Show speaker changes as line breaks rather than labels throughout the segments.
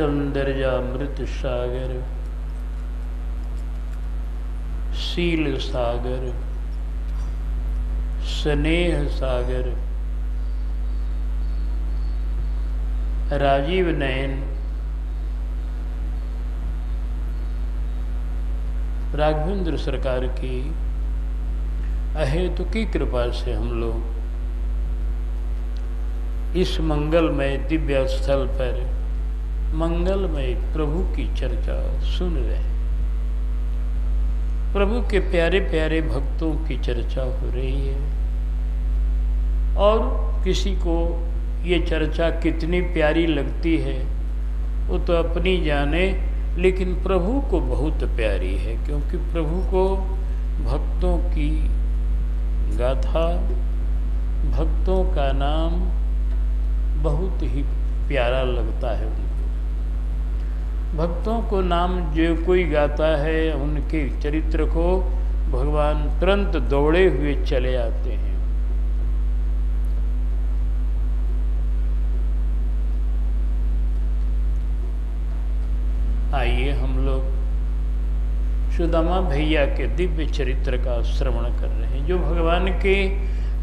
सौंदर्यामृत सागर, शील सागर, स्नेह सागर, राजीव नयन, राघवेंद्र सरकार की अहेतुकी कृपा से हम लोग इस मंगलमय दिव्य स्थल पर मंगलमय प्रभु की चर्चा सुन रहे हैं। प्रभु के प्यारे प्यारे भक्तों की चर्चा हो रही है और किसी को ये चर्चा कितनी प्यारी लगती है वो तो अपनी जाने, लेकिन प्रभु को बहुत प्यारी है, क्योंकि प्रभु को भक्तों की गाथा, भक्तों का नाम बहुत ही प्यारा लगता है उनको। भक्तों को नाम जो कोई गाता है उनके चरित्र को भगवान तुरंत दौड़े हुए चले आते हैं। आइए हम लोग सुदामा भैया के दिव्य चरित्र का श्रवण कर रहे हैं, जो भगवान के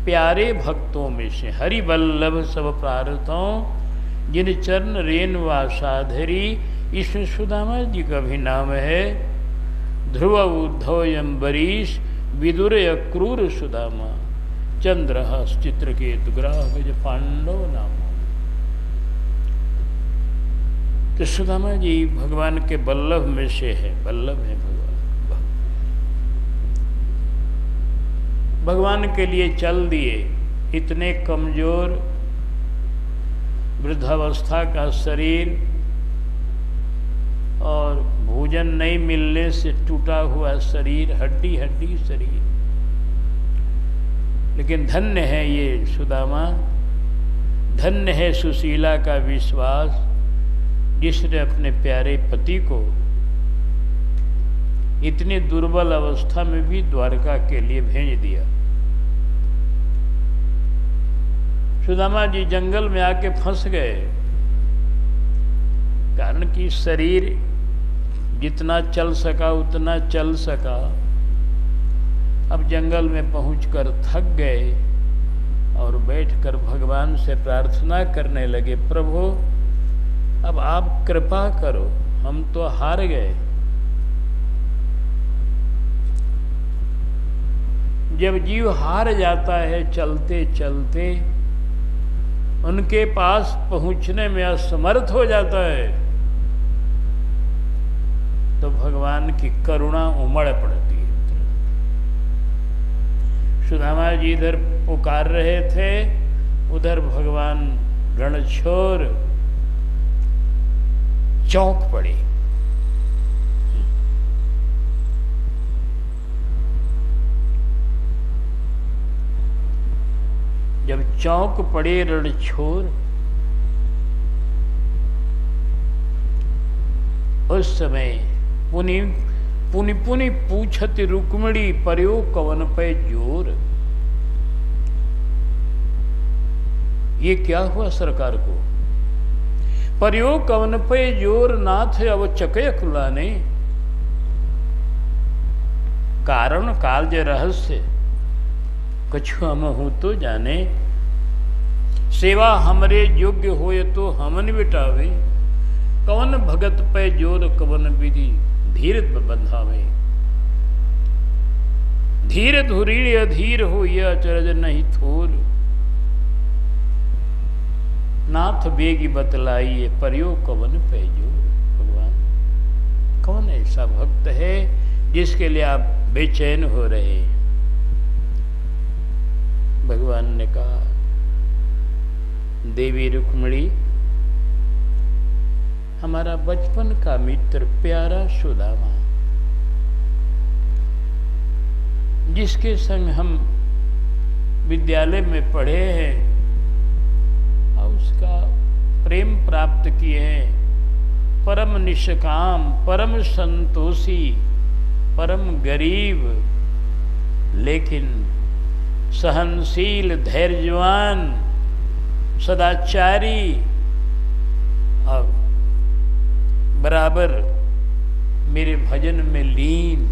प्यारे भक्तों में से हरि वल्लभ सब प्रार्थों जिन चरण रेन वासाधरी, इसमें सुदामा जी का भी नाम है। ध्रुव उद्धव अम्बरीश विदुर अक्रूर सुदामा, चंद्रहास चित्रकेतु ग्राहक पांडव नाम। तो सुदामा जी भगवान के वल्लभ में से है, वल्लभ है भगवान। भगवान के लिए चल दिए, इतने कमजोर वृद्धावस्था का शरीर और भोजन नहीं मिलने से टूटा हुआ शरीर, हड्डी हड्डी शरीर, लेकिन धन्य है ये सुदामा, धन्य है सुशीला का विश्वास, जिसने अपने प्यारे पति को इतनी दुर्बल अवस्था में भी द्वारका के लिए भेज दिया। सुदामा जी जंगल में आके फंस गए, कारण कि शरीर जितना चल सका उतना चल सका। अब जंगल में पहुंचकर थक गए और बैठकर भगवान से प्रार्थना करने लगे, प्रभु अब आप कृपा करो, हम तो हार गए। जब जीव हार जाता है चलते चलते, उनके पास पहुंचने में असमर्थ हो जाता है, तो भगवान की करुणा उमड़ पड़ती है। सुदामा जी इधर पुकार रहे थे, उधर भगवान रणछोर चौंक पड़े। जब चौंक पड़े रणछोर, उस समय पुनि पुनि पुनि पूछत रुक्मिणी पर्यो कवन पे जोर। ये क्या हुआ सरकार को? पर्यो कवन पे जोर नाथ अब चकय कुलाने। कारण काल जे रहस्य कछु हम हूं तो जाने। सेवा हमरे योग्य होए तो हमन बिटावे। कवन भगत पे जोर कवन विधि धीर बंधावे। धीर धुरी अधीर हो यह अचरज नहीं थोर। नाथ बेगी बतलाइए पर्यो कवन पे जोर। भगवान कौन ऐसा भक्त है जिसके लिए आप बेचैन हो रहे हैं? भगवान ने कहा, देवी रुक्मिणी, हमारा बचपन का मित्र प्यारा सुदामा, जिसके संग हम विद्यालय में पढ़े हैं और उसका प्रेम प्राप्त किए हैं, परम निष्काम, परम संतोषी, परम गरीब, लेकिन सहनशील, धैर्यवान, सदाचारी और बराबर मेरे भजन में लीन,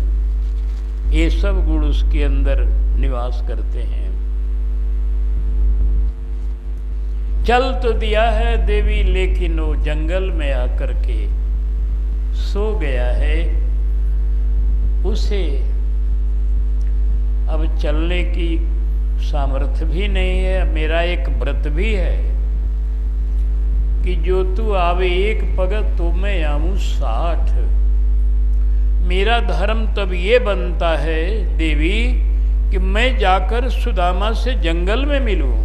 ये सब गुण उसके अंदर निवास करते हैं। चल तो दिया है देवी, लेकिन वो जंगल में आकर के सो गया है। उसे अब चलने की सामर्थ्य भी नहीं है। मेरा एक व्रत भी है कि जो तू आवे एक पगत तो मैं आऊं 60। मेरा धर्म तब ये बनता है देवी कि मैं जाकर सुदामा से जंगल में मिलूं।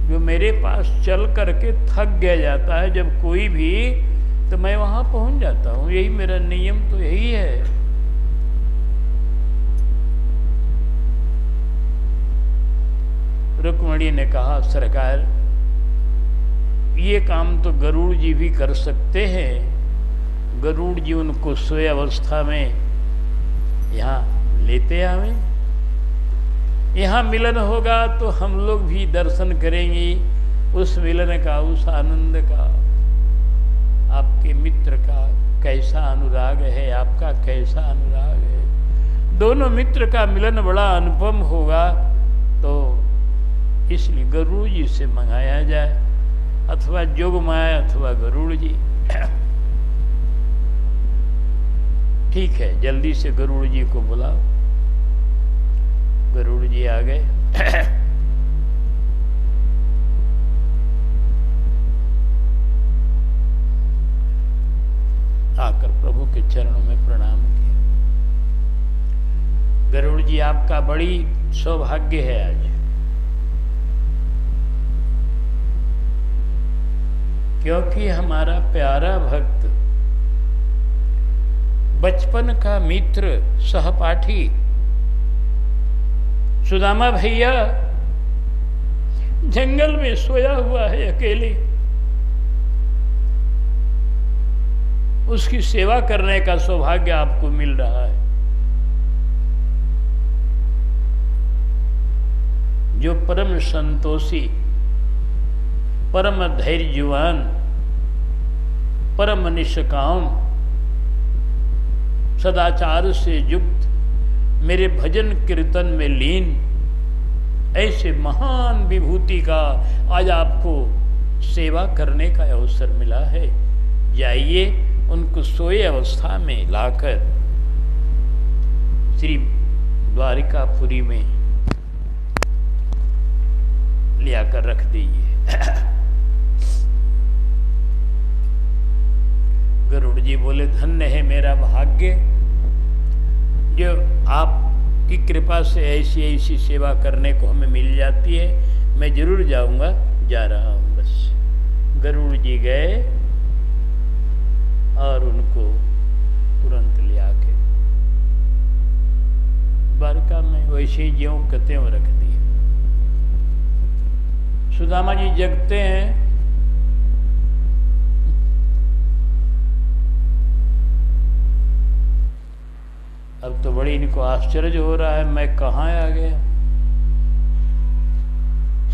जो मेरे पास चल करके थक गया जाता है जब कोई भी, तो मैं वहां पहुंच जाता हूं। यही मेरा नियम तो यही है। रुक्मणी ने कहा, सरकार ये काम तो गरुड़ जी भी कर सकते हैं। गरुड़ जी उनको सोए अवस्था में यहाँ लेते आवे, यहाँ मिलन होगा तो हम लोग भी दर्शन करेंगे उस मिलन का, उस आनंद का। आपके मित्र का कैसा अनुराग है, आपका कैसा अनुराग है। दोनों मित्र का मिलन बड़ा अनुपम होगा। तो इसलिए गरुड़ जी से मंगाया जाए, अथवा जोगमाया अथवा गरुड़ जी। ठीक है, जल्दी से गरुड़ जी को बुलाओ। गरुड़ जी आ गए। आकर प्रभु के चरणों में प्रणाम किया। गरुड़ जी, आपका बड़ी सौभाग्य है आज, क्योंकि हमारा प्यारा भक्त, बचपन का मित्र, सहपाठी सुदामा भैया जंगल में सोया हुआ है अकेले। उसकी सेवा करने का सौभाग्य आपको मिल रहा है। जो परम संतोषी, परम धैर्यवान, परम निष्काम, सदाचार से युक्त, मेरे भजन कीर्तन में लीन, ऐसे महान विभूति का आज आपको सेवा करने का अवसर मिला है। जाइए उनको सोए अवस्था में लाकर श्री द्वारिकापुरी में ले आकर रख दीजिए। गरुड़ जी बोले, धन्य है मेरा भाग्य जो आपकी कृपा से ऐसी ऐसी सेवा करने को हमें मिल जाती है। मैं जरूर जाऊंगा, जा रहा हूं बस। गरुड़ जी गए और उनको तुरंत ले आके द्वारका में वैसे ही ज्यों कते में रख दिए। सुदामा जी जगते हैं। अब तो बड़ी इनको आश्चर्य हो रहा है, मैं कहाँ आ गया।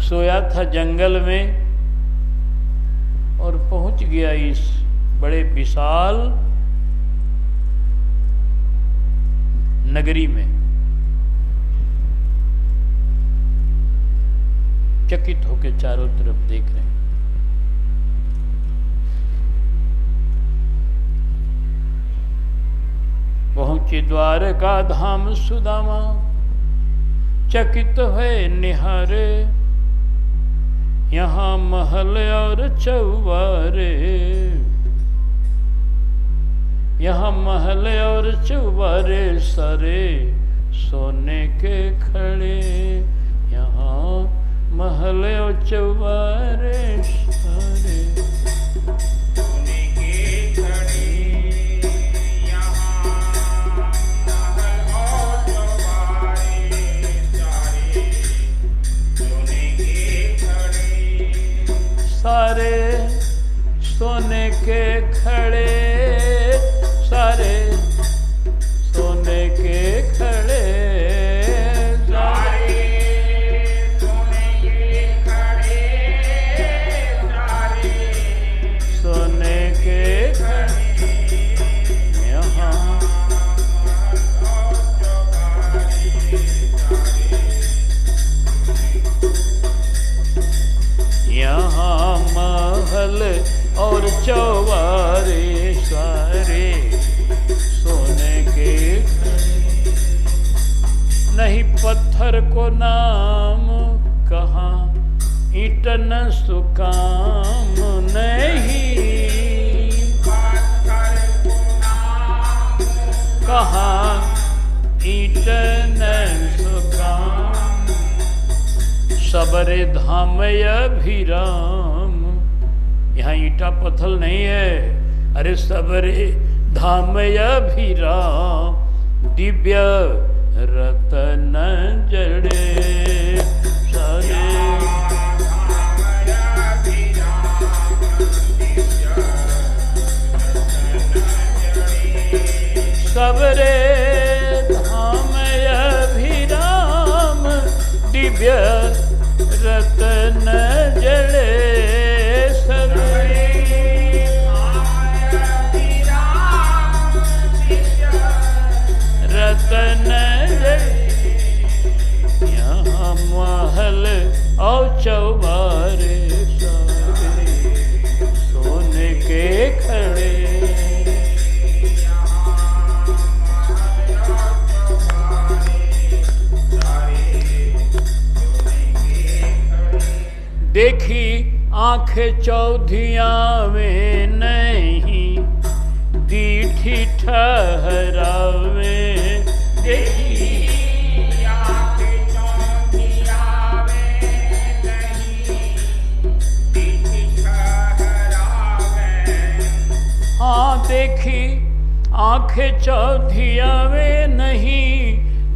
सोया था जंगल में और पहुंच गया इस बड़े विशाल नगरी में। चकित होकर चारों तरफ देख रहे हैं। पहुंचे द्वारका धाम सुदामा, चकित है निहारे, यहाँ महल और चौबारे, यहाँ महल और चौबारे सारे सोने के खड़े, यहाँ महल और चौबारे सारे सोने के खड़े, यहाँ महल और चौबारे सारे सोने के खड़े, सारे सोने के खड़े, सारे सोने के खड़े, सारे सोने के खड़े, सारे महल और चौबारे सारे सोने के नहीं पत्थर को नाम कहाँ ईटन सुकाम नहीं कहाँ ईटन सुकाम सबरे धाम अभिराम। यहाँ ईटा पत्थर नहीं है, अरे सबरे धाम अभिराम दिव्य रतन जड़े सारे सबरे धाम अभिराम दिव्य रतन जड़े सबरे रतन यहाँ महल और चौबारे सारे सोने के खड़े देखी आंखें चौधियां में नहीं दीठी ठहरावे देखी आंखें चौधियां में नहीं दीठी ठहरावे। हाँ देखी आंखें चौधियां में नहीं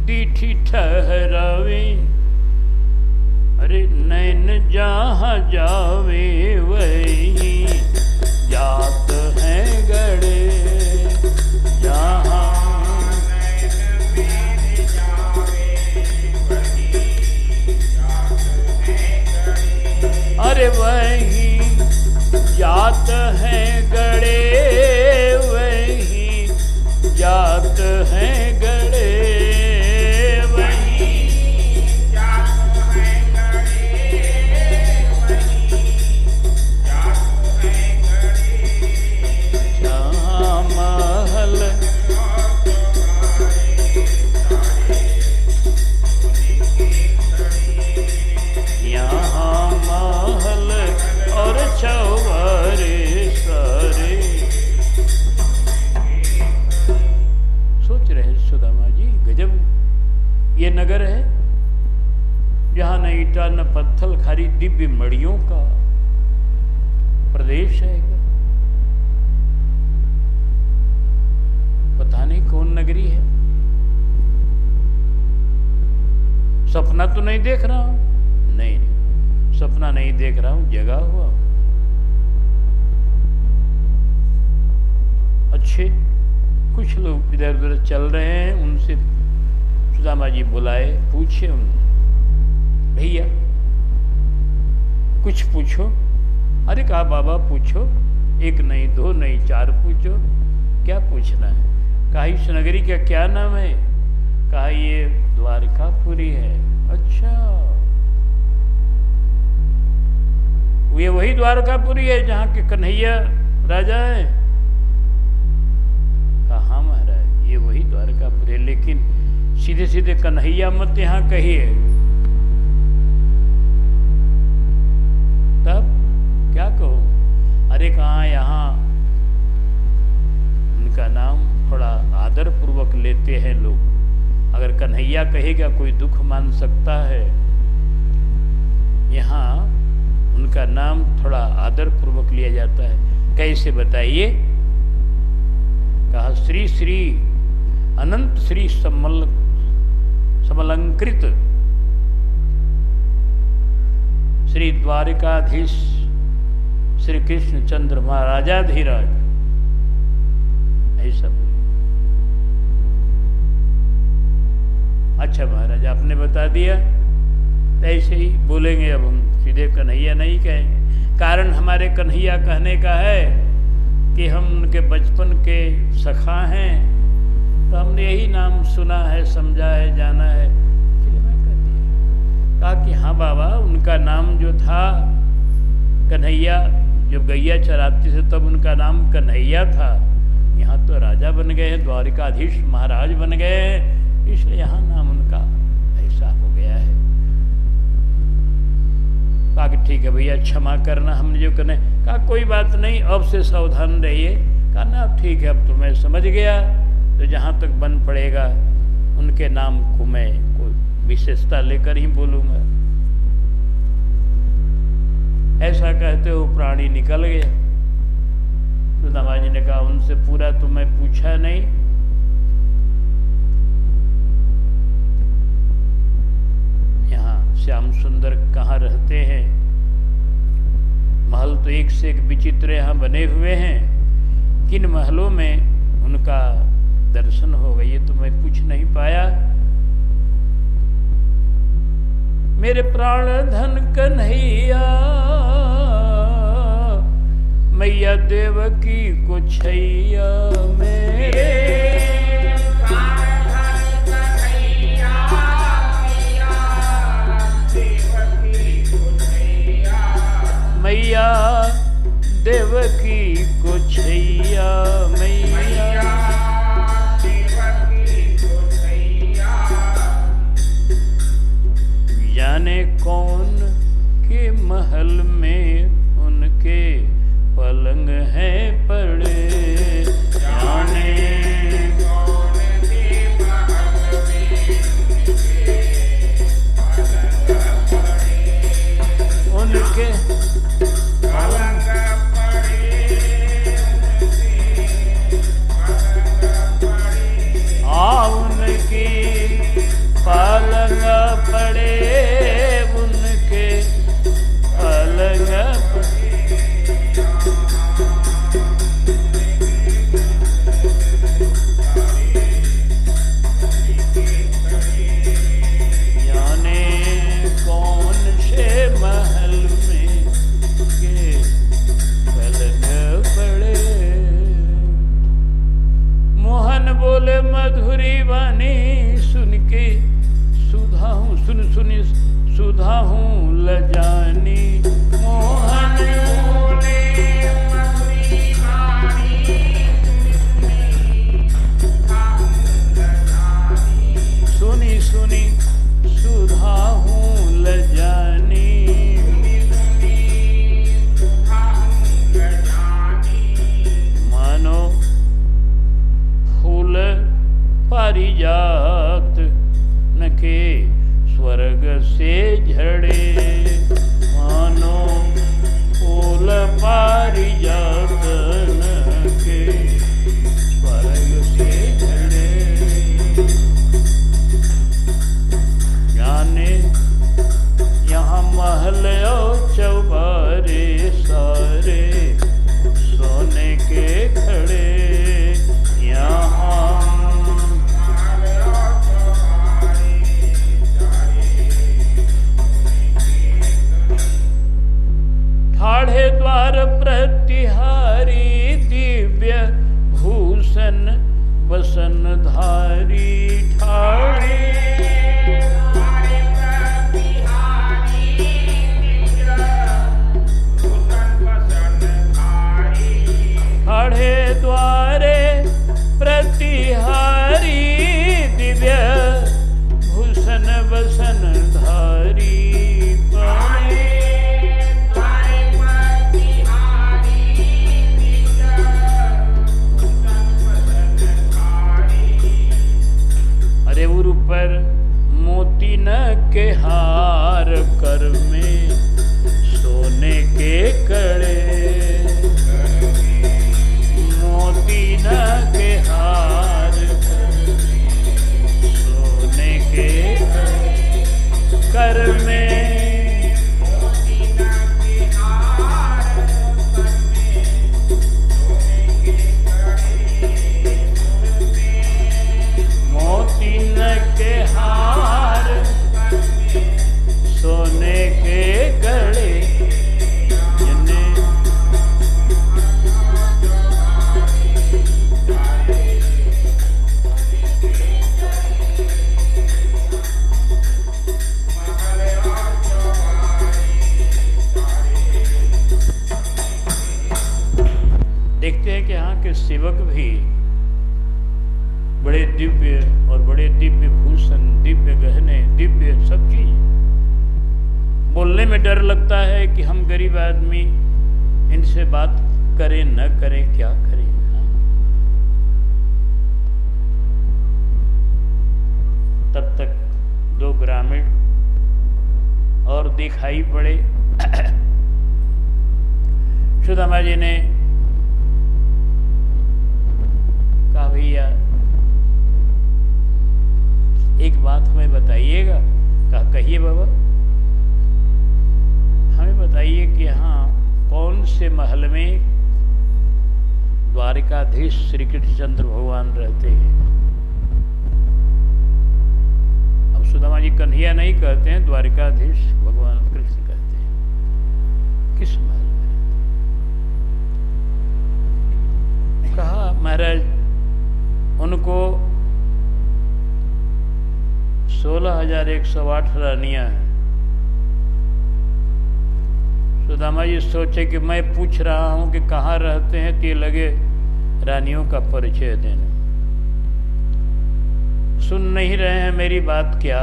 दीठी ठहरावे अरे नैन जहाँ जावे वही जात हैं गड़े जहाँ अरे वही जात हैं गड़े वही जात हैं गड़े ये नगर है जहाँ न ईटा न पत्थर खाली दिव्य मड़ियों का प्रदेश है। पता नहीं कौन नगरी है, सपना तो नहीं देख रहा हूं, नहीं सपना नहीं देख रहा हूं, जगा हुआ हूं। अच्छे कुछ लोग इधर उधर चल रहे हैं, उनसे सुदामा जी बुलाए, पूछे उन्होंने भैया कुछ पूछो। अरे कहा बाबा पूछो, एक नहीं दो नहीं चार पूछो, क्या पूछना है। कहा इस नगरी का क्या नाम है। कहा ये द्वारकापुरी है। अच्छा ये वही द्वारकापुरी है जहाँ के कन्हैया राजा है। कहा महाराज ये वही द्वारकापुरी है, लेकिन सीधे सीधे कन्हैया मत यहाँ कहिए। तब क्या कहो। अरे कहाँ यहाँ उनका नाम थोड़ा आदर पूर्वक लेते हैं लोग। अगर कन्हैया कहेगा कोई दुख मान सकता है, यहाँ उनका नाम थोड़ा आदर पूर्वक लिया जाता है। कैसे बताइए। कहा श्री श्री अनंत श्री समलंकृत श्री द्वारिकाधीश श्री कृष्ण चंद्र महाराजाधीराज ऐसा बोले। अच्छा महाराज आपने बता दिया, तो ऐसे ही बोलेंगे। अब हम सीधे कन्हैया नहीं कहेंगे, कारण हमारे कन्हैया कहने का है कि हम उनके बचपन के सखा हैं, तो हमने यही नाम सुना है, समझा है, जाना है, इसलिए मैं कह दिया। कहा कि हाँ बाबा उनका नाम जो था कन्हैया जब गैया चराती थे तब उनका नाम कन्हैया था, यहाँ तो राजा बन गए हैं, द्वारिकाधीश महाराज बन गए हैं, इसलिए यहाँ नाम उनका ऐसा हो गया है। कहा कि ठीक है भैया क्षमा करना, हमने जो करने। कहा कोई बात नहीं, अब से सावधान रहिए। कहा ना ठीक है, अब तो मैं समझ गया, तो जहाँ तक बन पड़ेगा उनके नाम को मैं कोई विशेषता लेकर ही बोलूँगा। ऐसा कहते हो प्राणी निकल गया। सुदामा जी ने कहा उनसे पूरा तो मैं पूछा नहीं। यहाँ श्याम सुंदर कहाँ रहते हैं? महल तो एक से एक विचित्र यहाँ बने हुए हैं, किन महलों में उनका दर्शन होगा ये तो मैं पूछ नहीं पाया। मेरे प्राण धन कन्हैया, मैया देवकी को छैया, मेरे प्राण धन कन्हैया, मैया देवकी को छैया, मैया देवकी को छैया, मैया देवकी को छैया। जाने कौन के महल में उनके पलंग है पड़े, जाने कौन के महल में उनके पलंग पड़े, उनकी पलंग पड़े, उनके पलंग पड़े। जाने कौन से महल में के पलंग पड़े। मोहन बोले मधुरी वाणी सुन के सुधा हूँ, सुनी सुधा हूँ लजानी। मोहन बोले मधुरी वाणी सुनी सुधा हूँ लजानी। मानो फूल पारिजात नके स्वर्ग से झड़े, मानो फूल पारिजात नके स्वर्ग से झड़े। जाने यहाँ महल और चौबारे सारे सोने के खड़े, यहाँ ठाढ़े द्वार प्रतिहारी, दिव्य भूषण वसनधारी। ठाढ़े ठाढ़े द्वारे प्रतिहारी, दिव्य भूषण वसनधारी। अरे उर पर सेवक भी बड़े दिव्य और बड़े दिव्य भूषण, दिव्य गहने, दिव्य सब चीज। बोलने में डर लगता है कि हम गरीब आदमी इनसे बात करें न करें, क्या करें। तब तक दो ग्रामीण और दिखाई पड़े। सुदामा जी ने कहा, भैया एक बात हमें बताइएगा। कहा, कहिए बाबा, हमें बताइए कि यहाँ कौन से महल में द्वारिकाधीश श्री कृष्णचंद्र भगवान रहते हैं। अब सुदामा जी कन्हैया नहीं कहते हैं, द्वारिकाधीश भगवान कृष्ण कहते हैं। किस महल में? कहा, महाराज उनको 16,108 रानियां हैं। सुदामा जी सोचे कि मैं पूछ रहा हूं कि कहाँ रहते हैं, तो ये लगे रानियों का परिचय देने। सुन नहीं रहे हैं मेरी बात क्या?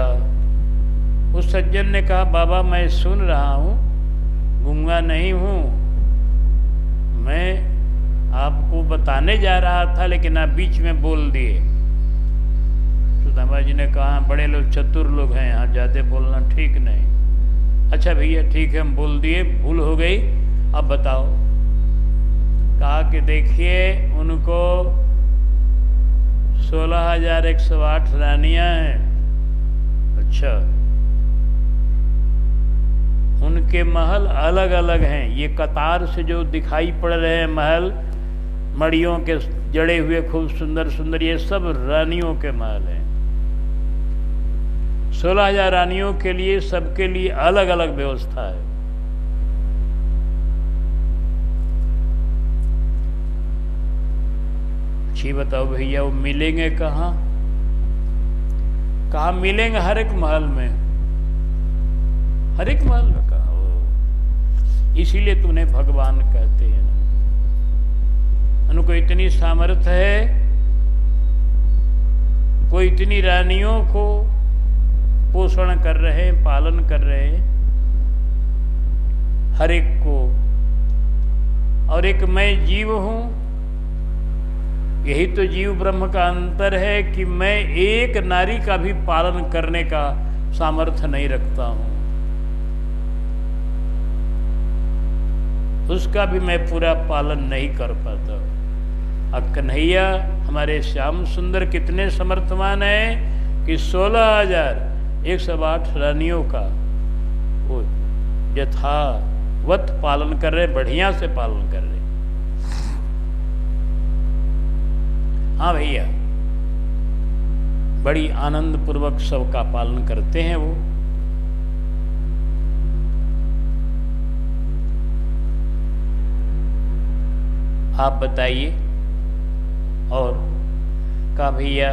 उस सज्जन ने कहा, बाबा मैं सुन रहा हूं, गूंगा नहीं हूं, मैं आपको बताने जा रहा था, लेकिन आप बीच में बोल दिए। सुदामा जी ने कहा, बड़े लोग चतुर लोग हैं, यहाँ ज्यादा बोलना ठीक नहीं। अच्छा भैया ठीक है, हम बोल दिए, भूल हो गई, अब बताओ। कहा कि देखिए उनको 16,108 रानियां हैं। अच्छा, उनके महल अलग अलग हैं। ये कतार से जो दिखाई पड़ रहे हैं महल, मड़ियों के जड़े हुए खूब सुंदर सुंदर, ये सब रानियों के महल हैं। 16,000 रानियों के लिए, सबके लिए अलग अलग व्यवस्था है। अच्छी बताओ भैया, वो मिलेंगे कहाँ? कहाँ मिलेंगे? हर एक महल में, हर एक महल में। कहा इसीलिए तूने भगवान कहते हैं ना, उनको इतनी सामर्थ्य है, वो इतनी रानियों को पोषण कर रहे हैं, पालन कर रहे हैं, हर एक को। और एक मैं जीव हूं, यही तो जीव ब्रह्म का अंतर है कि मैं एक नारी का भी पालन करने का सामर्थ्य नहीं रखता हूं, उसका भी मैं पूरा पालन नहीं कर पाता। अब कन्हैया हमारे श्याम सुंदर कितने समर्थवान हैं कि 16,108 रानियों का वो यथावत पालन कर रहे, बढ़िया से पालन कर रहे। हाँ भैया, बड़ी आनंद पूर्वक सबका पालन करते हैं वो। आप बताइए। और कहा, भैया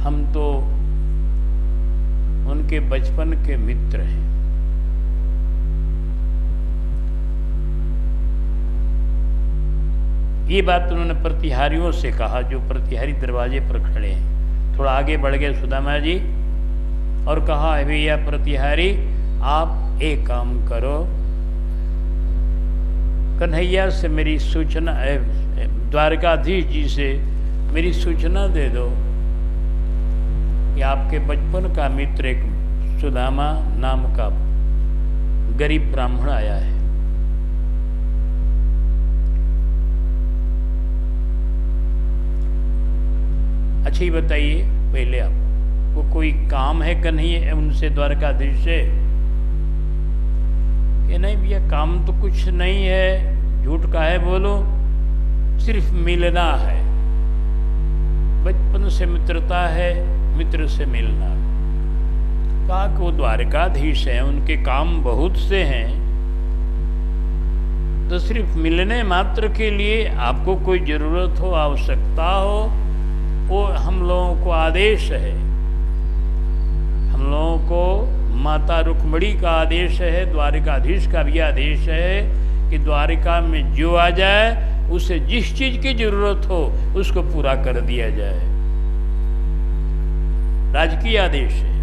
हम तो उनके बचपन के मित्र हैं। ये बात उन्होंने प्रतिहारियों से कहा, जो प्रतिहारी दरवाजे पर खड़े हैं। थोड़ा आगे बढ़ गए सुदामा जी और कहा, भैया प्रतिहारी आप एक काम करो, कन्हैया से मेरी सूचना, द्वारकाधीश जी से मेरी सूचना दे दो कि आपके बचपन का मित्र एक सुदामा नाम का गरीब ब्राह्मण आया है। अच्छा ही बताइए पहले आप, वो कोई काम है कन्हैया उनसे, द्वारकाधीश से? कि नहीं भैया काम तो कुछ नहीं है, झूठ का है बोलो, सिर्फ मिलना है, बचपन से मित्रता है, मित्र से मिलना। कहा कि वो द्वारकाधीश हैं, उनके काम बहुत से हैं, तो सिर्फ मिलने मात्र के लिए आपको कोई जरूरत हो, आवश्यकता हो, वो हम लोगों को आदेश है, हम लोगों को माता रुक्मिणी का आदेश है, द्वारिकाधीश का भी आदेश है कि द्वारिका में जो आ जाए उसे जिस चीज की जरूरत हो उसको पूरा कर दिया जाए। राजकीय आदेश है,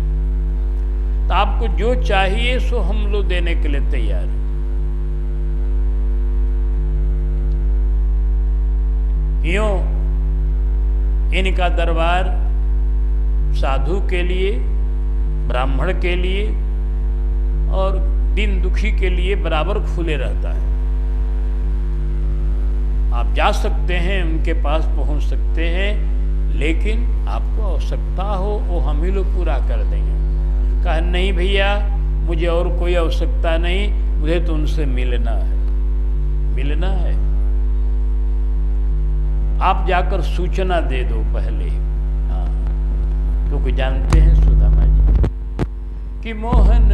तो आपको जो चाहिए सो हम लोग देने के लिए तैयार हैं। यूं इनका दरबार साधु के लिए, ब्राह्मण के लिए और दीन दुखी के लिए बराबर खुले रहता है। आप जा सकते हैं, उनके पास पहुंच सकते हैं, लेकिन आपको आवश्यकता हो वो हम ही लोग पूरा कर देंगे। कहा नहीं भैया, मुझे और कोई आवश्यकता नहीं, मुझे तो उनसे मिलना है, मिलना है। आप जाकर सूचना दे दो पहले। हाँ, क्योंकि जानते हैं सुदामा जी कि मोहन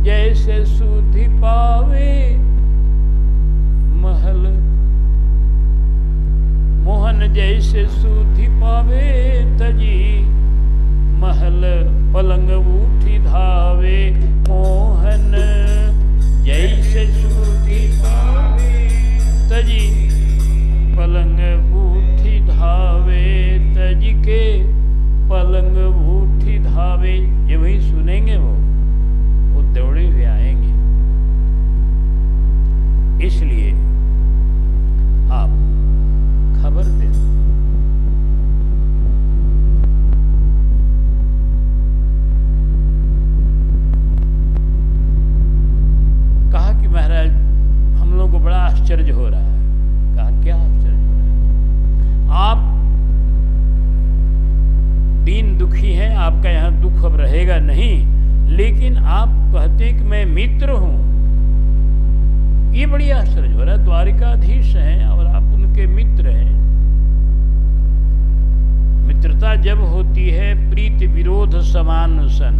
जैसे सुधि पावे महल, मोहन जैसे सुधि पावे तजी महल, पलंग उठी धावे। मोहन जैसे सुधि पावे तजी पलंग उठी धावे, तजी के पलंग उठी धावे। ये वही सुनेंगे वो दौड़े हुए आएंगे। इसलिए आप खबर दें। कहा कि महाराज हम लोगों को बड़ा आश्चर्य हो रहा है। कहा क्या आश्चर्य हो रहा है? आप दीन दुखी हैं, आपका यहाँ दुख अब रहेगा नहीं, लेकिन आप कहते कि मैं मित्र हूं। ये बड़ी आश्चर्य हो रहा है। द्वारिकाधीश हैं और आप उनके मित्र हैं। मित्रता जब होती है प्रीति विरोध समान सन।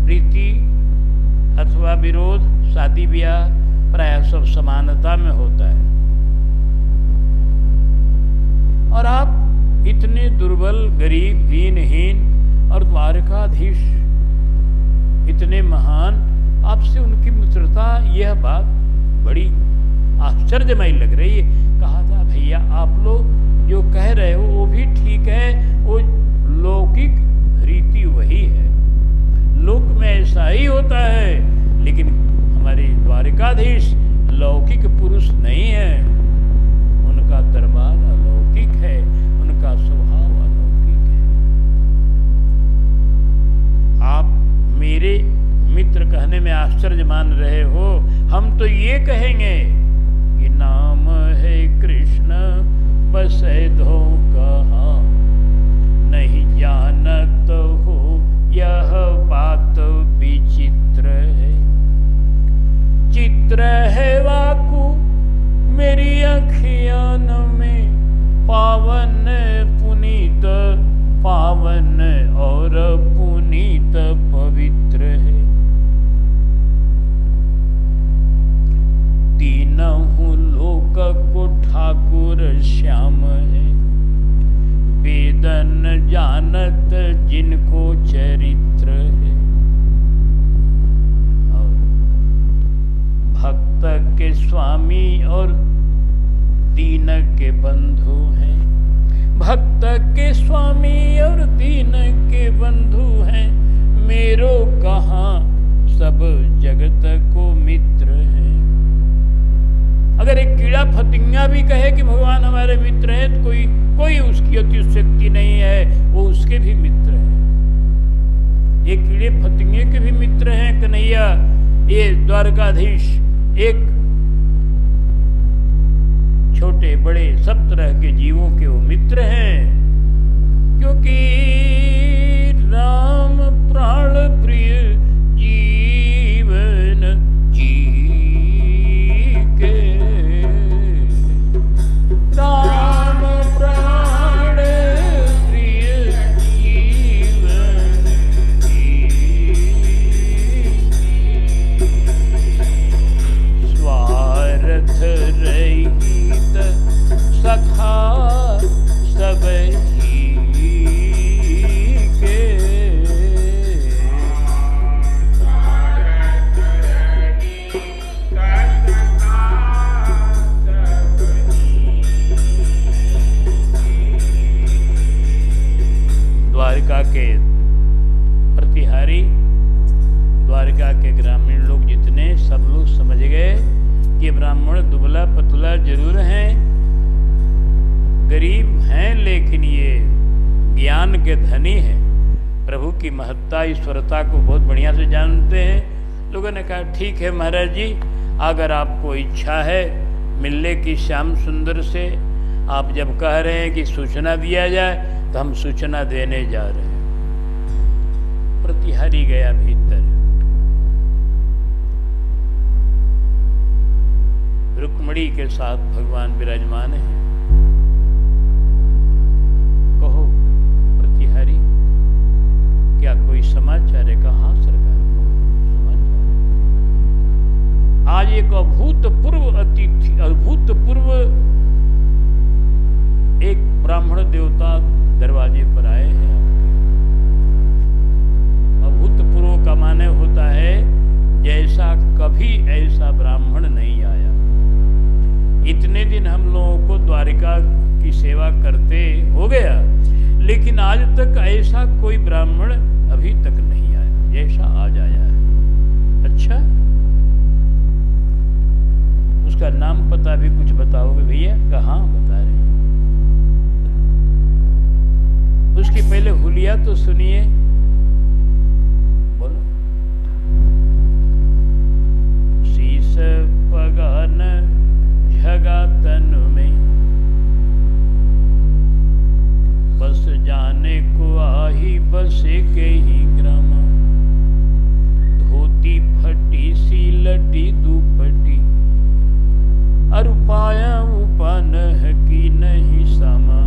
प्रीति अथवा विरोध शादी ब्याह प्राय सब समानता में होता है। और आप इतने दुर्बल, गरीब, दीनहीन और द्वारकाधीश इतने महान, आपसे उनकी मित्रता, यह बात बड़ी आश्चर्यमय लग रही है। कहा था भैया आप लोग जो कह रहे हो वो भी ठीक है, वो लौकिक रीति वही है, लोक में ऐसा ही होता है, लेकिन हमारे द्वारिकाधीश लौकिक पुरुष नहीं है। उनका दरबार अलौकिक है, उनका स्वभाव अलौकिक है। आप मेरे मित्र कहने में आश्चर्य मान रहे हो, हम तो ये कहेंगे कि नाम है कृष्ण बसै धो कहा, नहीं जानत हो यह बात विचित्र है। चित्र है वाकु मेरी अखियान में, पावन पुनीत, पावन और पुनीत पवित्र है। तीनों लोक को ठाकुर श्याम है, वेदन जानत जिनको चरित्र है। और भक्त के स्वामी और दीन के बंधु हैं। भक्त के स्वामी और दीन के बंधु हैं, मेरो कहाँ सब जगत को मित्र हैं। अगर एक कीड़ा फतिंगा भी कहे कि भगवान हमारे मित्र हैं, तो कोई उसकी अतिशक्ति नहीं है, वो उसके भी मित्र हैं। ये कीड़े फतिंगे के भी मित्र हैं कन्हैया, ये द्वारकाधीश एक छोटे बड़े सब तरह के जीवों के वो मित्र हैं, क्योंकि राम प्राण प्रिय जीवन जी के, राम प्राण प्रिय जीवन जी, स्वार्थ रहित सखा सब ही के प्रतिहारी, द्वारका के ग्रामीण लोग जितने, सब लोग समझ गए कि ब्राह्मण दुबला पतला जरूर हैं, गरीब हैं, लेकिन ये ज्ञान के धनी हैं, प्रभु की महत्ता ईश्वरता को बहुत बढ़िया से जानते हैं। लोगों ने कहा ठीक है महाराज जी, अगर आपको इच्छा है मिलने की श्याम सुंदर से, आप जब कह रहे हैं कि सूचना दिया जाए तो हम सूचना देने जा रहे हैं। प्रतिहारी गया भीतर, रुक्मिणी के साथ भगवान विराजमान है। कहो प्रतिहारी, क्या कोई समाचार है? कहा सरकार समाचार। आज एक अभूतपूर्व अतिथि, अभूतपूर्व एक ब्राह्मण देवता दरवाजे पर आए हैं। अभूतपूर्व का माने होता है जैसा कभी ऐसा ब्राह्मण नहीं आया। इतने दिन हम लोगों को द्वारिका की सेवा करते हो गया, लेकिन आज तक ऐसा कोई ब्राह्मण अभी तक नहीं आया जैसा आज आया है। अच्छा, उसका नाम पता भी कुछ बताओगे भैया? कहाँ बता रहे? उसकी पहले हुलिया तो सुनिए, बोलो। शीश पगन झगा तन में, बस जाने को आही बसे के ही ग्राम, धोती फटी सी लटी दुपटी, अरुपाया उपन की नहीं समा।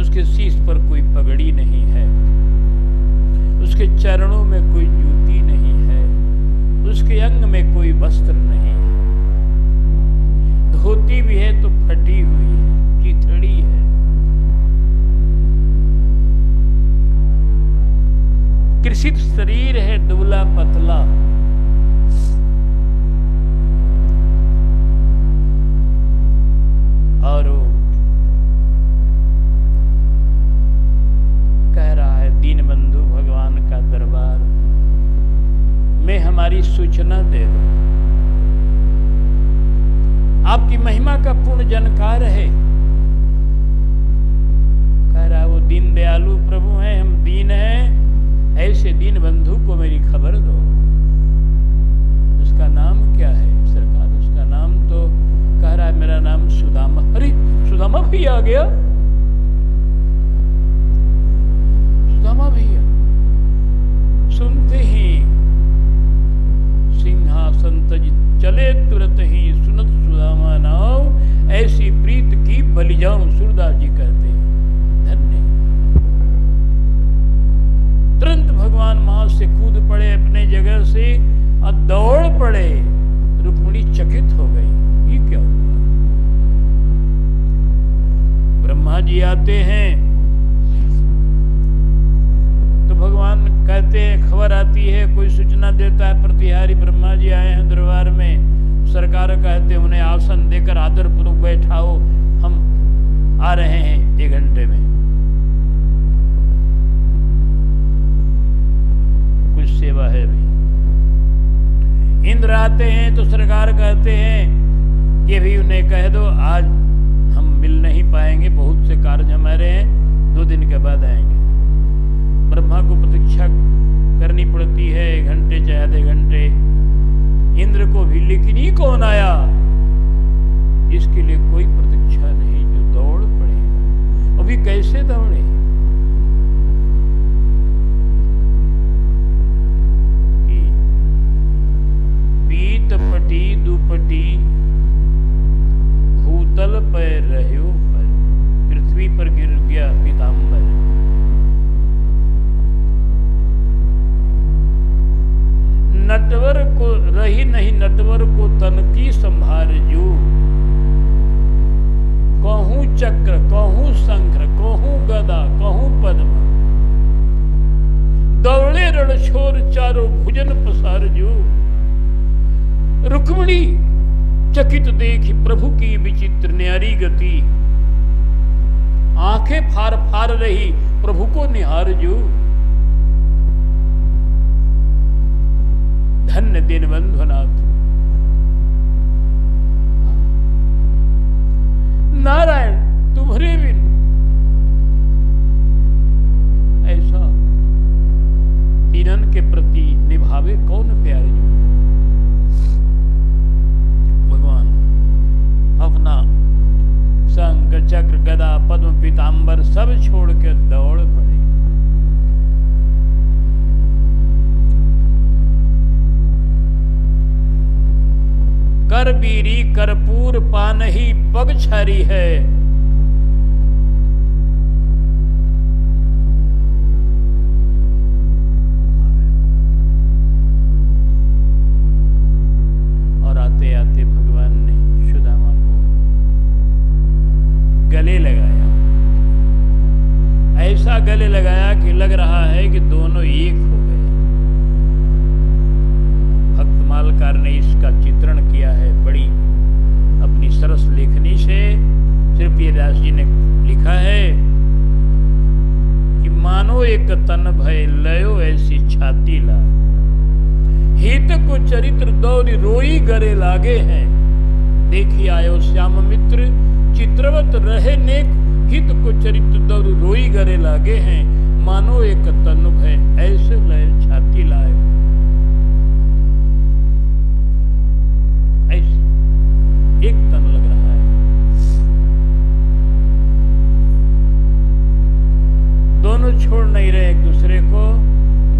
उसके शीश पर कोई पगड़ी नहीं है, उसके चरणों में कोई जूती नहीं है, उसके अंग में कोई वस्त्र नहीं है, धोती भी है तो फटी हुई है, चिथड़ी है। कृषित शरीर है, दुबला पतला। और कह रहा है दीनबंधु भगवान का दरबार में हमारी सूचना दे दो, आपकी महिमा का पूर्ण जानकार है। कह रहा है वो दीन दयालु प्रभु हैं, हम दीन हैं, ऐसे दीन बंधु को मेरी खबर दो। उसका नाम क्या है सरकार? उसका नाम तो कह रहा है मेरा नाम सुदामा। अरे सुदामा भी आ गया, सुदामा भैया। सुनते ही सिंहासन तज चले तुरंत ही, सुनत सुदामा नाम ऐसी प्रीत की बलि जाऊं। सूरदास जी कहते हैं धन्य। तुरंत भगवान वहां से कूद पड़े अपने जगह से और दौड़ पड़े। रुक्मिणी चकित हो गई, ये क्या हुआ? ब्रह्मा जी आते हैं तो भगवान कहते हैं, खबर आती है, कोई सूचना देता है प्रतिहारी ब्रह्मा जी आए हैं दरबार में। सरकार कहते हैं उन्हें आसन देकर आदरपूर्वक बैठाओ, हम आ रहे हैं 1 घंटे में। कुछ सेवा है भी। इंद्र आते हैं तो सरकार कहते हैं कि भी उन्हें कह दो आज हम मिल नहीं पाएंगे, बहुत से कार्य हमारे हैं, 2 दिन के बाद आएंगे। ब्रह्मा को प्रतीक्षा करनी पड़ती है 1 घंटे चाहे आधे घंटे, इंद्र को भी। लेकिन ये कौन आया? इसके लिए कोई प्रतीक्षा नहीं, जो दौड़ पड़े। अभी कैसे दौड़े? पीत पटी दुपटी भूतल पर रहो पर, पृथ्वी पर गिर गया पीताम्बर। नटवर को रही नहीं, नटवर को तन की संभार जो, कहूं चक्र कहूं शंख कहूं गदा कहूं पद्म, दौड़े रणछोर चारों भुजन पसार जो। रुक्मिणी चकित देखी प्रभु की विचित्र न्यारी गति, आंखें फार फार रही प्रभु को निहार जो। धन्य दीनबंधुनाथ, नारायण तुम्हारे बिन ऐसा दीनन के प्रति निभावे कौन प्यार जो। भगवान अपना शंख चक्र गदा पद्म पीतांबर सब छोड़ के दौड़ पड़े। कर बीरी कर्पूर पानही पग छरी है। और आते आते भगवान ने सुदामा को गले लगाया, ऐसा गले लगाया कि लग रहा है कि दोनों एक हो गए। भक्तमालकार ने इसका चित्रण किया है बड़ी अपनी सरस लेखनी से। श्री प्रियदास जी ने लिखा है कि मानो एक तन भय लयो ऐसी छाती ला, हित को चरित्र दौरी रोई गरे लागे हैं। देखी आयो श्याम मित्र चित्रवत रहे नेक, हित को चरित्र दौरी रोई गरे लागे हैं। मानो एक तन भय ऐसे लय छाती लाए। एक तन लग रहा है, दोनों छोड़ नहीं रहे एक दूसरे को।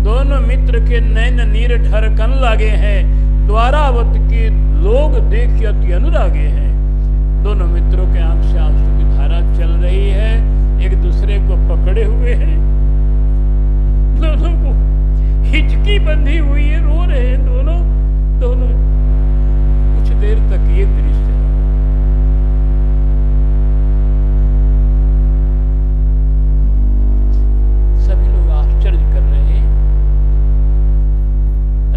दोनों मित्र के नैन नीर ढरकन लागे हैं। द्वारावत के लोग देख अति अनुरागे हैं। दोनों मित्रों के आंख से आंसू की धारा चल रही है, एक दूसरे को पकड़े हुए हैं। दोनों को हिचकी बंधी हुई है, रो रहे हैं दोनों। कुछ देर तक ये दृश्य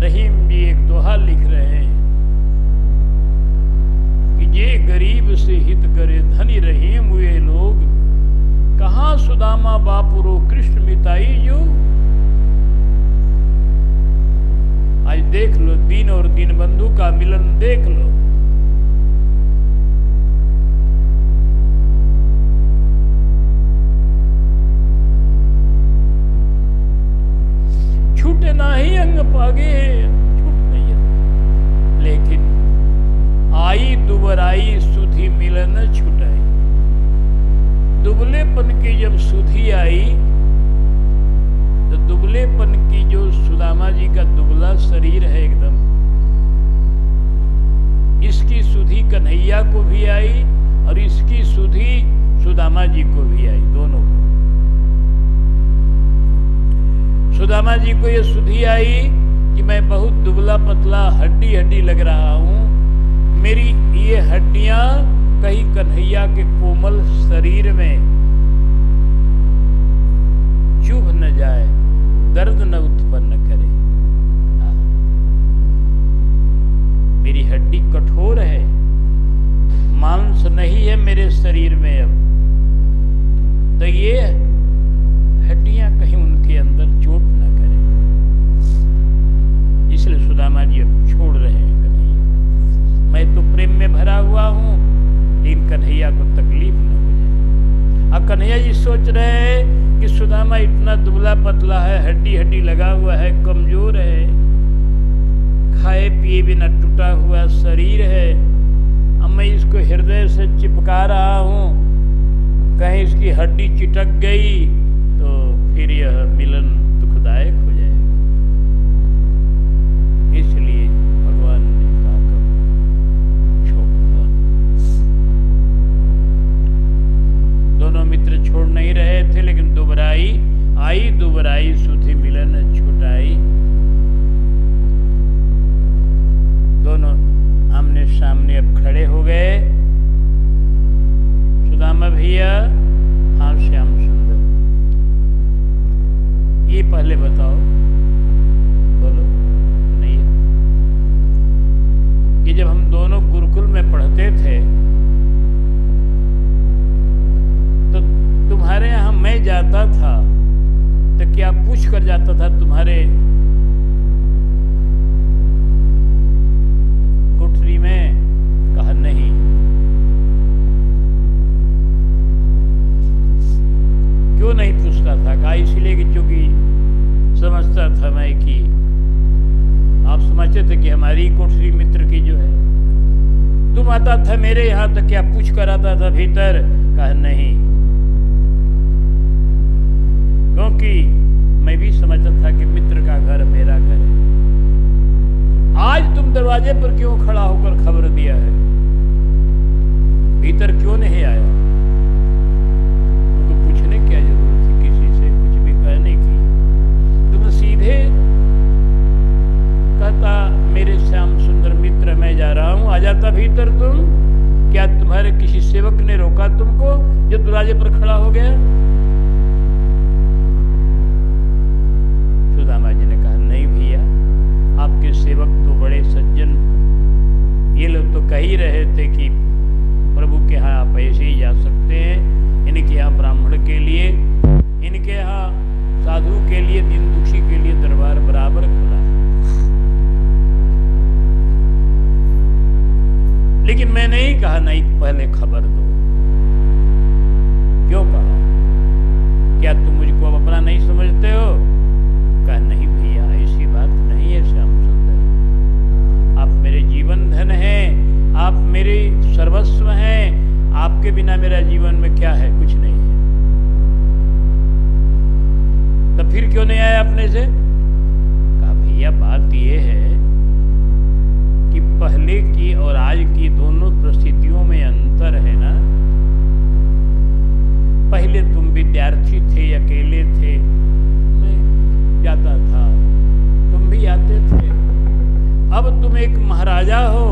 रहीम जी एक दोहा लिख रहे हैं कि जे गरीब से हित करे धनी रहीम हुए लोग, कहां सुदामा बापुरो कृष्ण मिताई जो। आज देख लो दीन और दीनबंधु का मिलन देख लो। छूटे ना ही अंग पागे, छूट नहीं है। लेकिन आई दुबराई सुधी मिलन छुटाई। दुबलेपन की जब सुधी आई तो दुबलेपन की जो सुदामा जी का दुबला शरीर है एकदम, इसकी सुधी कन्हैया को भी आई और इसकी सुधी सुदामा जी को भी आई, दोनों को। सुदामा जी को ये सुधी आई कि मैं बहुत दुबला पतला हड्डी हड्डी लग रहा हूं। मेरी ये हड्डियां कहीं कन्हैया के कोमल शरीर में चुभ न जाए, दर्द न उत्पन्न करे। मेरी हड्डी कठोर है, मांस नहीं है मेरे शरीर में अब, तो ये हड्डियां कहीं उनके अंदर चोट न करें। इसलिए सुदामा जी अब छोड़ रहे हैं कन्हैया। मैं तो प्रेम में भरा हुआ हूं, लेकिन कन्हैया को तकलीफ न हो जाए। अब कन्हैया जी सोच रहे हैं कि सुदामा इतना दुबला पतला है, हड्डी हड्डी लगा हुआ है, कमजोर है, खाए पिए बिना टूटा हुआ शरीर है। अब मैं इसको हृदय से चिपका रहा हूं, कहीं इसकी हड्डी चिटक गई तो फिर यह मिलन दुखदायक हो जाएगा। इसलिए भगवान ने कहा छोड़ दो। दोनों मित्र छोड़ नहीं रहे थे, लेकिन दुबराई आई दुबराई सुधी मिलन छुटाई। दोनों आमने सामने अब खड़े हो गए। सुदामा भैया, हाँ श्याम सुंदर, ये पहले बताओ, बोलो नहीं है कि जब हम दोनों गुरुकुल में पढ़ते थे तो तुम्हारे जाता था तो क्या पूछ कर जाता था तुम्हारे कोठरी में? कहा नहीं। क्यों नहीं पूछता था? कहा इसलिए कि चूंकि समझता था मैं कि आप समझते थे कि हमारी कोठरी मित्र की जो है। तुम आता था मेरे यहाँ तो क्या पूछ कर आता था भीतर? कहा नहीं, क्योंकि मैं भी समझता था कि मित्र का घर मेरा घर है। आज तुम दरवाजे पर क्यों खड़ा होकर खबर दिया है? भीतर क्यों नहीं आया? तुमको पूछने क्या जरूरत थी किसी से कुछ भी कहने की? तुम सीधे कहता मेरे श्याम सुंदर मित्र मैं जा रहा हूं, आ जाता भीतर तुम। क्या तुम्हारे किसी सेवक ने रोका तुमको जो दरवाजे पर खड़ा हो गया? सुदामा जी ने कहा नहीं भैया, आपके सेवक तो बड़े सज्जन, ये लोग तो कह ही रहे थे कि प्रभु के यहाँ आप ऐसे ही जा सकते हैं, इनके यहाँ ब्राह्मण के लिए, इनके यहाँ साधु के लिए, दीन दुखी के लिए दरबार बराबर खुला है। लेकिन मैं नहीं कहा नहीं, पहले खबर दो। क्यों कहा? क्या तुम मुझको अब अपना नहीं समझते हो? कहा नहीं भैया, ऐसी बात नहीं है श्याम सुंदर, आप मेरे जीवन धन हैं, आप मेरे सर्वस्व हैं, आपके बिना मेरा जीवन में क्या है? कुछ नहीं है। तो फिर क्यों नहीं आया अपने से? कहा भैया बात ये है कि पहले की और आज की दोनों परिस्थितियों में अंतर है ना। पहले तुम विद्यार्थी थे, अकेले थे, मैं जाता था, तुम भी आते थे। अब तुम एक महाराजा हो,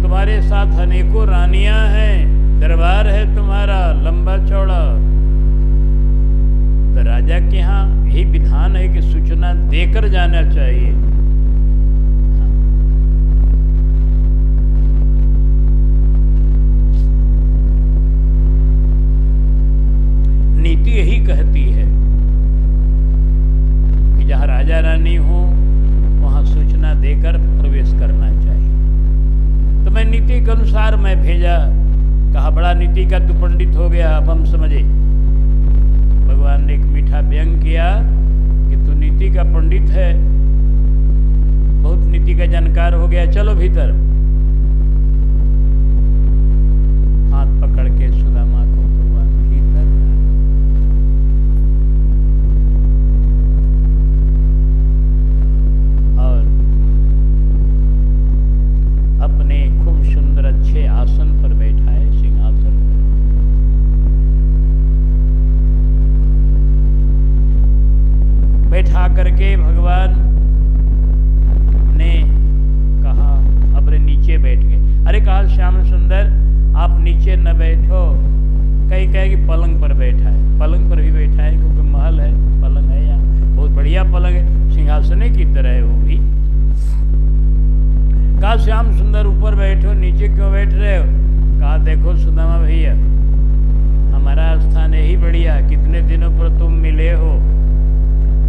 तुम्हारे साथ अनेकों रानियां हैं, दरबार है तुम्हारा लंबा चौड़ा। तो राजा के यहाँ यही विधान है कि सूचना देकर जाना चाहिए। नीति यही कहती है कि जहां राजा रानी हो वहां सूचना देकर प्रवेश करना चाहिए। तो मैं नीति के अनुसार मैं भेजा। कहा बड़ा नीति का तू पंडित हो गया, अब हम समझे। भगवान ने एक मीठा व्यंग किया कि तू नीति का पंडित है, बहुत नीति का जानकार हो गया, चलो भीतर। हाथ पकड़ के सुदामा को भगवान भीतर, और अपने खूब सुंदर अच्छे आसन पर बैठा है, सिंहासन पर। बैठा करके भगवान ने कहा अपने नीचे बैठ गए। अरे कहा श्याम सुंदर आप नीचे न बैठो, कहीं कहे कि पलंग पर बैठा है। पलंग पर भी बैठा है क्योंकि महल है, पलंग है यहाँ, बहुत बढ़िया पलंग है, सिंहासने की तरह है वो भी। कहा श्याम सुंदर ऊपर बैठो, नीचे क्यों बैठ रहे हो? कहा देखो सुदामा भैया, हमारा स्थान यही बढ़िया, कितने दिनों पर तुम मिले हो,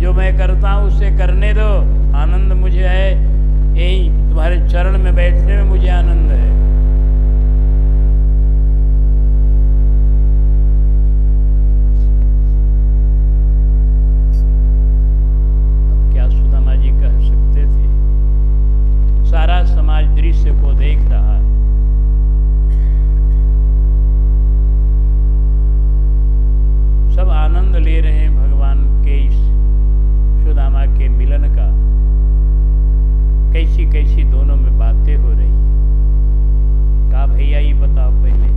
जो मैं करता हूँ उससे करने दो, आनंद मुझे है यही तुम्हारे चरण में बैठने में मुझे आनंद है। अब क्या सुदामा जी कह सकते थे? सारा समाज दृश्य को देख रहा है। सब आनंद ले रहे हैं भगवान के इस सुदामा के मिलन का। कैसी कैसी दोनों में बातें हो रही। कहा भैया ये बताओ पहले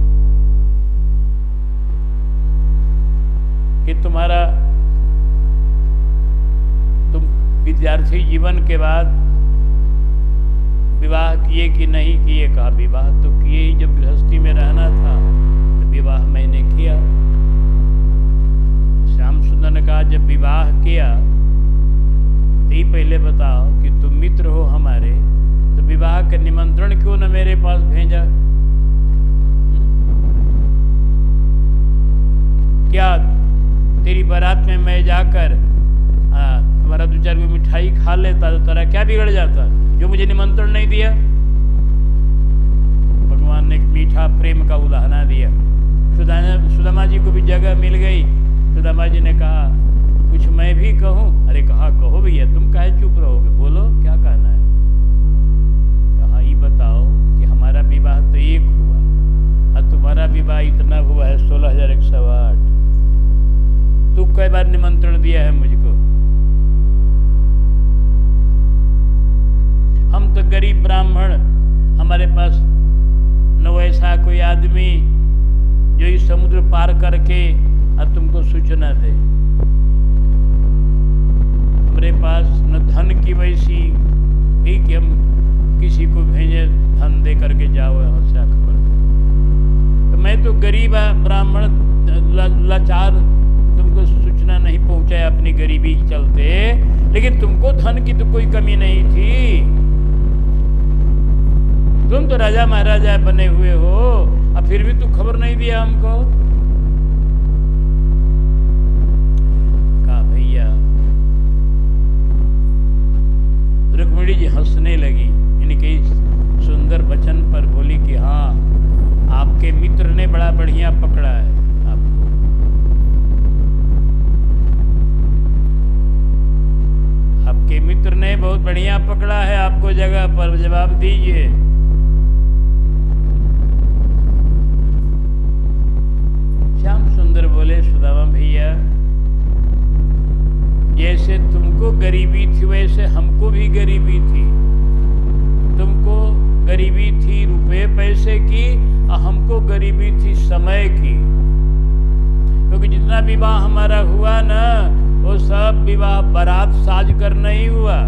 कि तुम विद्यार्थी जीवन के बाद विवाह किए कि नहीं किए? कहा विवाह तो किए ही, जब गृहस्थी में रहना था तो विवाह मैंने किया। श्याम सुंदर ने कहा जब विवाह किया तो पहले बताओ कि तुम मित्र हो हमारे, तो विवाह का निमंत्रण क्यों न मेरे पास भेजा? क्या तेरी बारात में मैं जाकर तुम्हारा 2-4 को मिठाई खा लेता तो तेरा क्या बिगड़ जाता, जो मुझे निमंत्रण नहीं दिया। भगवान ने एक मीठा प्रेम का उदाहरण दिया। सुदामा जी को भी जगह मिल गई। सुदामा जी ने कहा कुछ मैं भी कहूं। अरे कहा कहो भैया, तुम काहे चुप रहोगे, बोलो क्या कहना है। कहा ये बताओ कि हमारा विवाह तो एक हुआ और तुम्हारा विवाह इतना हुआ है 16,108। तू कई बार निमंत्रण दिया है मुझको। हम तो गरीब ब्राह्मण, हमारे पास न वैसा कोई आदमी जो इस समुद्र पार करके अब तुमको सूचना दे। हमारे पास न धन की वैसी भी कि हम किसी को भेजे धन दे करके जाओ यहाँ से खबर। तो मैं तो गरीब ब्राह्मण लाचार, तुमको सूचना नहीं पहुंचाया अपनी गरीबी के चलते। लेकिन तुमको धन की तो कोई कमी नहीं थी, तुम तो राजा महाराजा बने हुए हो, अब फिर भी तू खबर नहीं दिया हमको। कहा भैया, रुक्मिणी जी हंसने लगी इनके सुंदर वचन पर, बोली कि हाँ आपके मित्र ने बड़ा बढ़िया पकड़ा है आपको। आपके मित्र ने बहुत बढ़िया पकड़ा है आपको जगह पर, जवाब दीजिए। श्याम सुंदर बोले सुदामा भैया, जैसे तुमको गरीबी थी वैसे हमको भी गरीबी थी। तुमको गरीबी थी रुपए पैसे की और हमको गरीबी थी समय की। क्योंकि जितना विवाह हमारा हुआ ना, वो सब विवाह बारात साज कर नहीं हुआ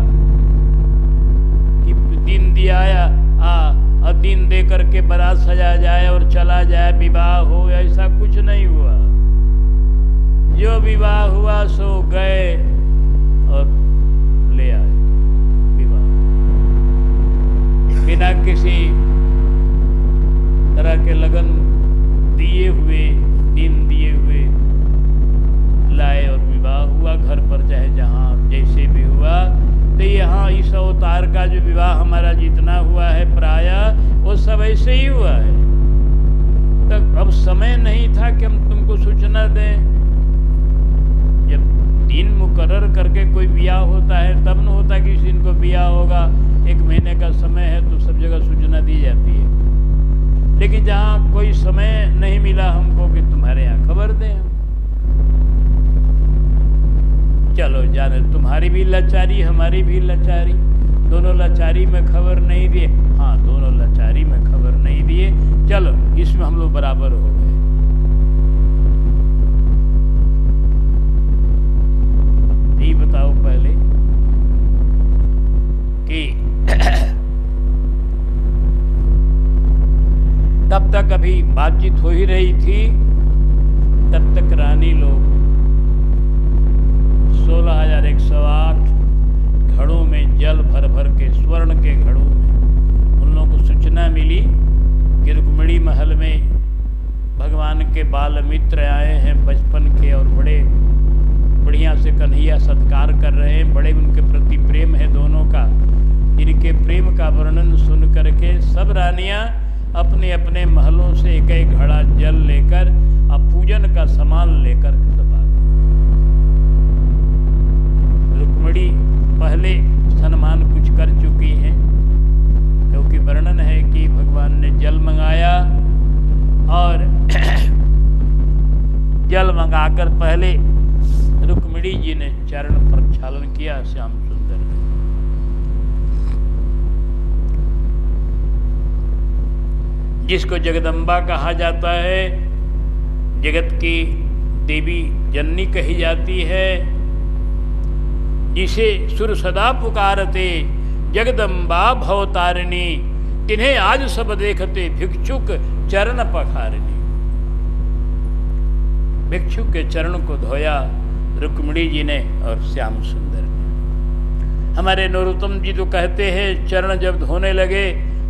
कि दिन दिया और दिन दे करके बारात सजा जाए और चला जाए, विवाह हो, ऐसा कुछ नहीं हुआ। जो विवाह हुआ सो गए और ले आए विवाह, बिना किसी तरह के लगन दिए हुए, दिन दिए हुए लाए और विवाह हुआ घर पर, चाहे जहाँ जैसे भी हुआ। तो यहाँ इस अवतार का जो विवाह हमारा जितना हुआ है प्रायः वो सब ऐसे ही हुआ है। तो अब समय नहीं था कि हम तुमको सूचना दें। जब दिन मुकर्रर करके कोई ब्याह होता है तब न होता कि इस दिन को ब्याह होगा, 1 महीने का समय है तो सब जगह सूचना दी जाती है। लेकिन जहाँ कोई समय नहीं मिला हमको कि तुम्हारे यहाँ खबर दें, चलो जाने, तुम्हारी भी लाचारी हमारी भी लाचारी, दोनों लाचारी में खबर नहीं दिए। हाँ, दोनों लाचारी में खबर नहीं दिए, चलो इसमें हम लोग बराबर हो गए। यही बताओ पहले कि तब तक अभी बातचीत हो ही रही थी, तब तक रानी लोग 16,108 घड़ों में जल भर भर के, स्वर्ण के घड़ों में उन लोगों को सूचना मिली कि रुक्मिणी महल में भगवान के बाल मित्र आए हैं बचपन के और बड़े बढ़िया से कन्हैया सत्कार कर रहे हैं, बड़े उनके प्रति प्रेम है दोनों का। इनके प्रेम का वर्णन सुन करके सब रानियां अपने अपने महलों से एक एक घड़ा जल लेकर अब पूजन का सामान लेकर सब आ गए। रुक्मिणी पहले सम्मान कुछ कर चुकी हैं, क्योंकि वर्णन है कि भगवान ने जल मंगाया और जल मंगाकर पहले रुक्मिणी जी ने चरण प्रक्षालन किया श्याम सुंदर ने। जिसको जगदम्बा कहा जाता है, जगत की देवी जननी कही जाती है, जिसे सुर सदा पुकारते जगदम्बा भवतारिणी, तिन्हें आज सब देखते भिक्षुक चरण पखारिणी। भिक्षुक के चरण को धोया रुक्मिणी जी ने और श्याम सुंदर ने। हमारे नरोत्तम जी तो कहते हैं चरण जब धोने लगे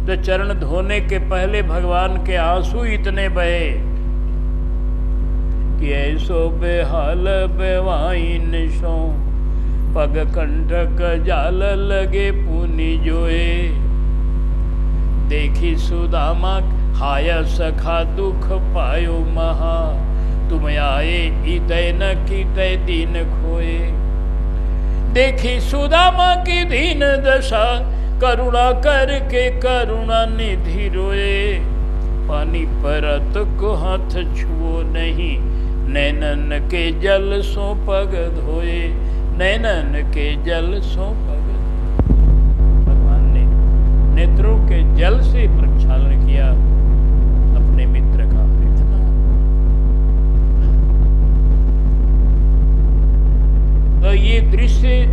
तो चरण धोने के पहले भगवान के आंसू इतने बहे कि ऐसो बेहाल बेवाइन सो, पग कंटक जाल लगे पुनि जोए। देखी सुदामा हाय सखा दुख पायो महा, तुम आए इतय न कीतय दीन खोए। देखी सुदामा की दीन दशा, करुणा करके करुणा निधि रोए। पानी परत को हाथ छुओ नहीं, नैनन के जल सो पग धोए। नैनन के जल सो पग धोए। भगवान ने नेत्रों के जल से प्रक्षालन किया अपने मित्र का। इतना तो ये दृश्य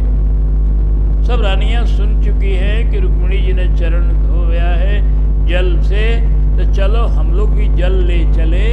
सब रानियां सुन चुकी है कि रुक्मिणी जी ने चरण धोया है जल से, तो चलो हम लोग भी जल ले चले